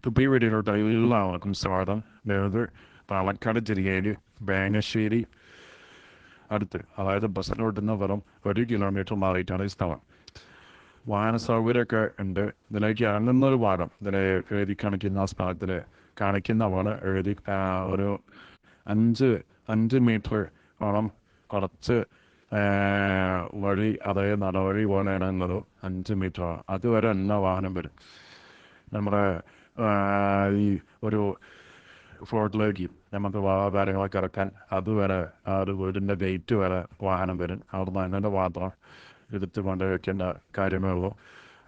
തുപ്പിവീടിയുടെ എല്ലാവർക്കും സ്വാഗതം. ഇത് പാലക്കാട് ജില്ലയിൽ ബാനശ്ശേരി അടുത്ത്, അതായത് ബസ് റൂട്ടിൽ വെറും 1 കിലോമീറ്റർ മാറിയിട്ടാണ് ഈ സ്ഥലം. വാഹന സൗകര്യമൊക്കെ ഉണ്ട്. ഇതിലേക്ക് ഇറങ്ങുന്ന ഒരു ഭാഗം ഇതിനെ എഴുതി കാണിക്കുന്ന സ്ഥലത്തിൽ കാണിക്കുന്നതാണ് ഒരു 5 മീറ്റർ ഓളം കുറച്ച് വഴി, അതായത് നടവഴി പോലെ ഇറങ്ങുന്നത് 5 മീറ്റർ. അതുവരെ എല്ലാ വാഹനം വരും. നമ്മുടെ ഈ ഒരു ഫ്ലോട്ടിലേക്ക് നമുക്ക് കാര്യങ്ങളൊക്കെ ഇറക്കാൻ അതുവരെ ആ ഒരു വീടിൻ്റെ ഗേറ്റ് വരെ വാഹനം വരും. അവിടെ നിന്ന് മാത്രം എടുത്ത് കൊണ്ട് വയ്ക്കേണ്ട കാര്യമേ ഉള്ളൂ.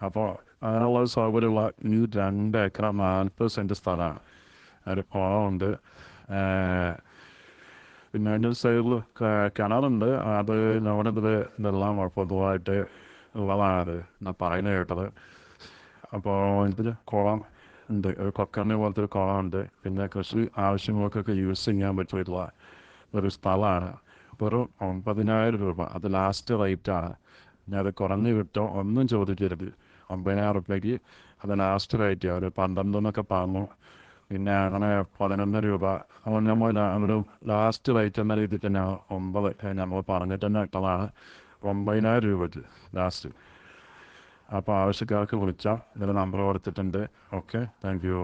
അപ്പോൾ അതിനുള്ള സൗകര്യമുള്ള ഈ 2 ഏക്കർ 40 സെൻറ്റ് സ്ഥലമാണ്. ഒരു കുളമുണ്ട്, പിന്നെ അതിൻ്റെ സൈഡിൽ കിണറുണ്ട്. അത് നമ്മുടെ ഇതെല്ലാം പൊതുവായിട്ട് ഉള്ളതാണ് ഞാൻ പറയുന്നത് കേട്ടത്. അപ്പോൾ ഇതിൽ കുളം ഉണ്ട്, ഒരു കൊക്കറിനെ പോലത്തെ ഒരു കുളമുണ്ട്. പിന്നെ കൃഷി ആവശ്യങ്ങൾക്കൊക്കെ യൂസ് ചെയ്യാൻ പറ്റിയിട്ടുള്ള ഒരു സ്ഥലമാണ്. വെറും 9,000 രൂപ, അത് ലാസ്റ്റ് റേറ്റാണ്. ഞാൻ അത് കുറഞ്ഞ് കിട്ടോ ഒന്നും ചോദിക്കരുത്. 9,000 രൂപയ്ക്ക് അത് ലാസ്റ്റ് റേറ്റ്. ഒരു 12 എന്നൊക്കെ പറഞ്ഞു, പിന്നെ അങ്ങനെ 11 രൂപ. അപ്പോൾ നമ്മൾ ഒരു ലാസ്റ്റ് റേറ്റ് എന്ന രീതിയിൽ തന്നെ 9 നമ്മൾ പറഞ്ഞിട്ട് തന്നെ ഇട്ടതാണ്. 9,000 രൂപയ്ക്ക് ലാസ്റ്റ്. അപ്പോൾ ആവശ്യക്കാർക്ക് വിളിച്ചാൽ ഇതിൻ്റെ നമ്പർ കൊടുത്തിട്ടുണ്ട്. Okay, thank you.